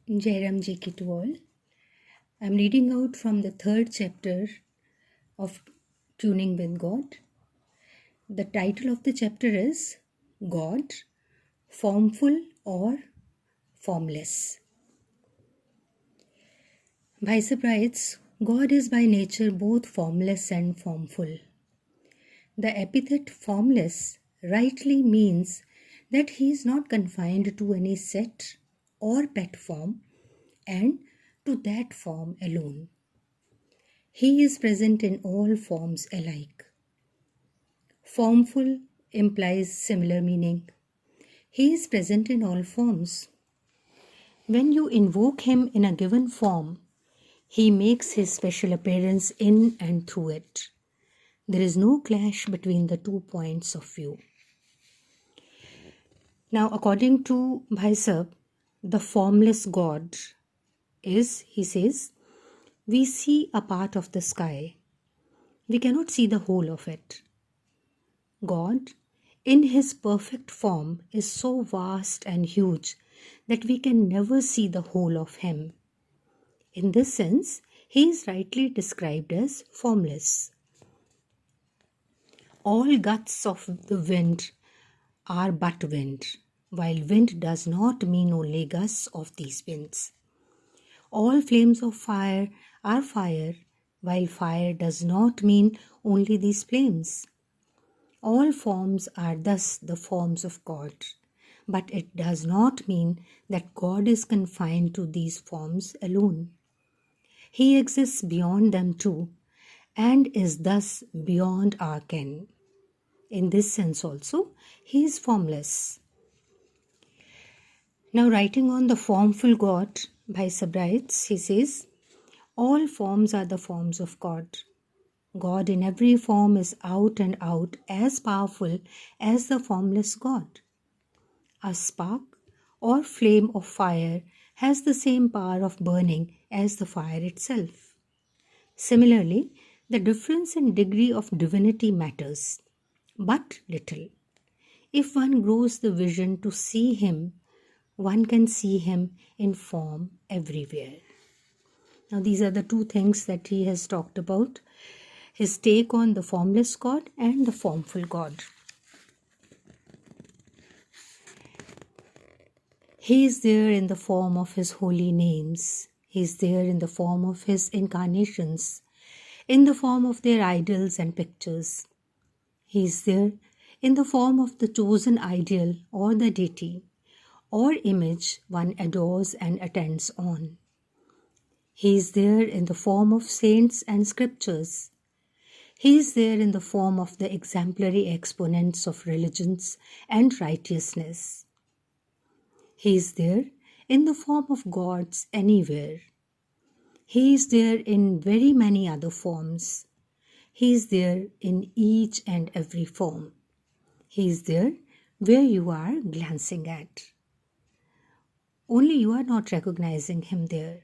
Jairam Ji ki to all. I'm reading out from the 3rd chapter of Tuning with God. The title of the chapter is God, Formful or Formless. Bhaisaab writes, God is by nature both formless and formful. The epithet formless rightly means that he is not confined to any set or pet form and to that form alone. He is present in all forms alike. Formful implies similar meaning. He is present in all forms. When you invoke him in a given form, he makes his special appearance in and through it. There is no clash between the 2 points of view. Now, according to Bhaisaab, the formless God is, he says, we see a part of the sky. We cannot see the whole of it. God, in his perfect form, is so vast and huge that we can never see the whole of him. In this sense, he is rightly described as formless. All gusts of the wind are but wind, while wind does not mean only gusts of these winds. All flames of fire are fire, while fire does not mean only these flames. All forms are thus the forms of God, but it does not mean that God is confined to these forms alone. He exists beyond them too, and is thus beyond our ken. In this sense also, he is formless. Now, writing on the formful God, Bhaisaab writes, he says, all forms are the forms of God. God in every form is out and out as powerful as the formless God. A spark or flame of fire has the same power of burning as the fire itself. Similarly, the difference in degree of divinity matters but little. If one grows the vision to see him, one can see him in form everywhere. Now, these are the 2 things that he has talked about. His take on the formless God and the formful God. He is there in the form of his holy names. He is there in the form of his incarnations, in the form of their idols and pictures. He is there in the form of the chosen ideal or the deity or image one adores and attends on. He is there in the form of saints and scriptures. He is there in the form of the exemplary exponents of religions and righteousness. He is there in the form of gods anywhere. He is there in very many other forms. He is there in each and every form. He is there where you are glancing at. Only you are not recognizing him there.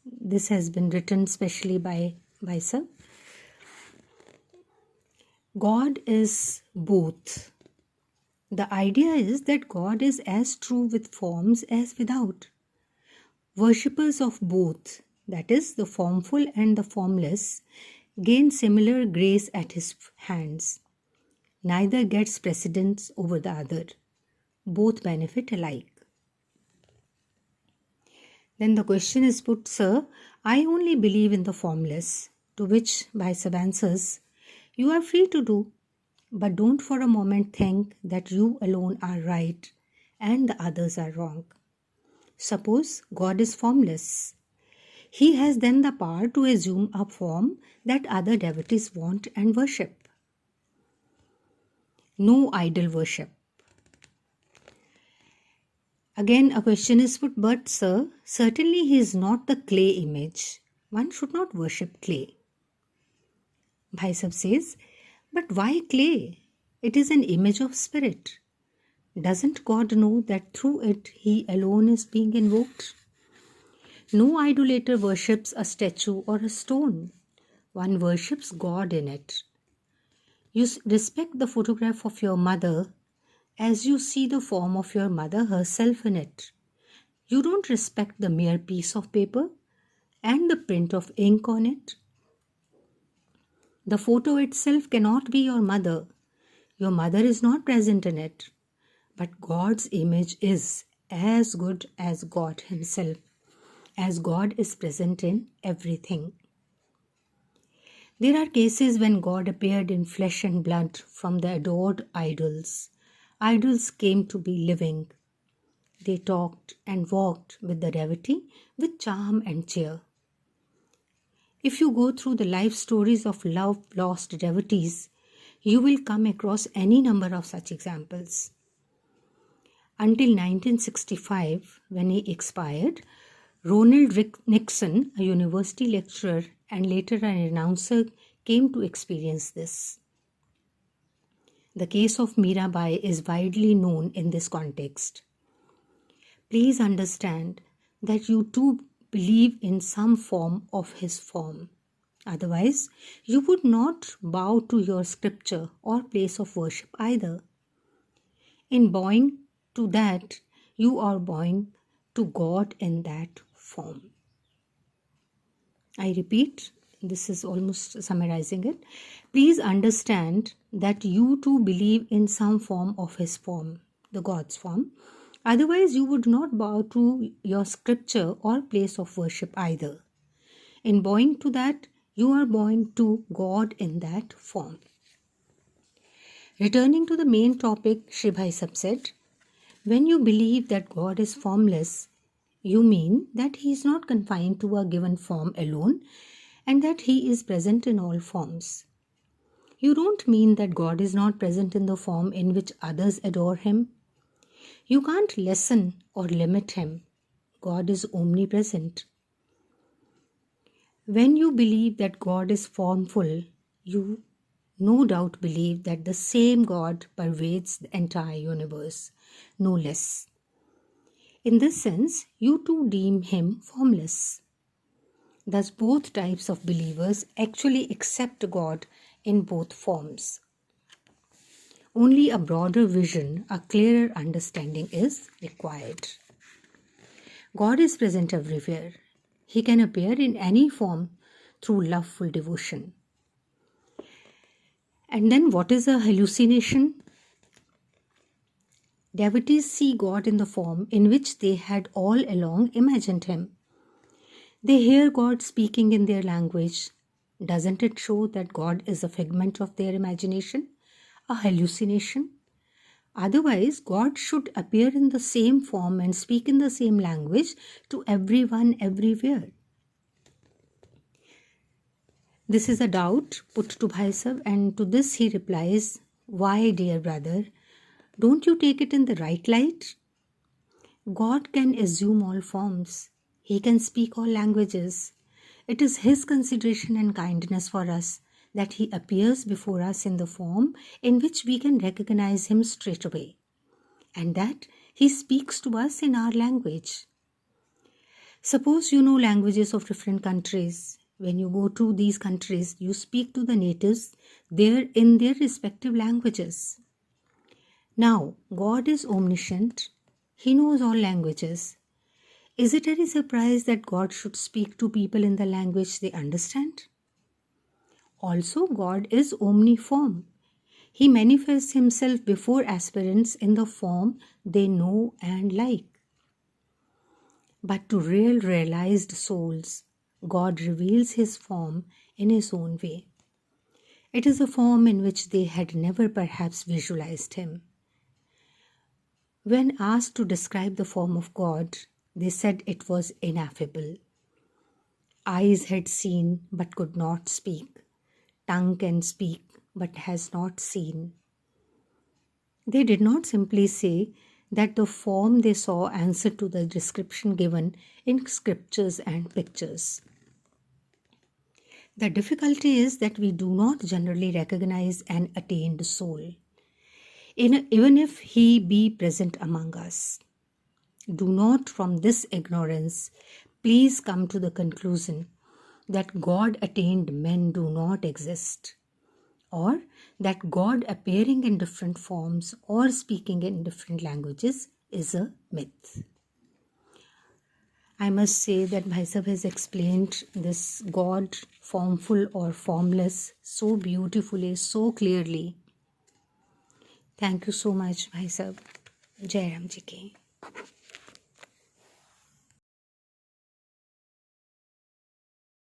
This has been written specially by Bhaisaab. God is both. The idea is that God is as true with forms as without. Worshippers of both, that is, the formful and the formless, gain similar grace at his hands. Neither gets precedence over the other. Both benefit alike. Then the question is put, Sir, I only believe in the formless, to which Bhaisaab answers, you are free to do, but don't for a moment think that you alone are right and the others are wrong. Suppose God is formless. He has then the power to assume a form that other devotees want and worship. No idol worship. Again, a question is put, but sir, certainly he is not the clay image. One should not worship clay. Bhaisaab says, but why clay? It is an image of spirit. Doesn't God know that through it he alone is being invoked? No idolater worships a statue or a stone. One worships God in it. You respect the photograph of your mother as you see the form of your mother herself in it. You don't respect the mere piece of paper and the print of ink on it. The photo itself cannot be your mother. Your mother is not present in it. But God's image is as good as God Himself, as God is present in everything. There are cases when God appeared in flesh and blood from the adored idols. Idols came to be living. They talked and walked with the devotee, with charm and cheer. If you go through the life stories of love-lost devotees, you will come across any number of such examples. Until 1965, when he expired, Ronald Nixon, a university lecturer and later an announcer, came to experience this. The case of Mirabai is widely known in this context. Please understand that you too believe in some form of his form. Otherwise, you would not bow to your scripture or place of worship either. In bowing to that, you are bowing to God in that form. I repeat, this is almost summarizing it. Please understand that you too believe in some form of his form, the God's form. Otherwise, you would not bow to your scripture or place of worship either. In bowing to that, you are bowing to God in that form. Returning to the main topic, Shree Bhaisaab said, when you believe that God is formless, you mean that He is not confined to a given form alone and that He is present in all forms. You don't mean that God is not present in the form in which others adore Him. You can't lessen or limit Him. God is omnipresent. When you believe that God is formful, you no doubt believe that the same God pervades the entire universe, no less. In this sense, you too deem Him formless. Thus, both types of believers actually accept God in both forms. Only a broader vision, a clearer understanding is required. God is present everywhere. He can appear in any form through loveful devotion. And then what is a hallucination? Devotees see God in the form in which they had all along imagined Him. They hear God speaking in their language. Doesn't it show that God is a figment of their imagination, a hallucination? Otherwise, God should appear in the same form and speak in the same language to everyone everywhere. This is a doubt put to Bhaisaab, and to this he replies, why, dear brother, don't you take it in the right light? God can assume all forms. He can speak all languages. It is His consideration and kindness for us that He appears before us in the form in which we can recognize Him straight away, and that He speaks to us in our language. Suppose you know languages of different countries. When you go to these countries, you speak to the natives there in their respective languages. Now, God is omniscient. He knows all languages. Is it any surprise that God should speak to people in the language they understand? Also, God is omniform. He manifests Himself before aspirants in the form they know and like. But to realized souls, God reveals His form in His own way. It is a form in which they had never perhaps visualized Him. When asked to describe the form of God, they said it was ineffable. Eyes had seen but could not speak. Tongue can speak but has not seen. They did not simply say that the form they saw answered to the description given in scriptures and pictures. The difficulty is that we do not generally recognize an attained soul, even if he be present among us. Do not, from this ignorance, please come to the conclusion that God-attained men do not exist, or that God appearing in different forms or speaking in different languages is a myth. I must say that Bhaisab has explained this God, formful or formless, so beautifully, so clearly. Thank you so much, Bhaisab. Jai Ram Ji ki.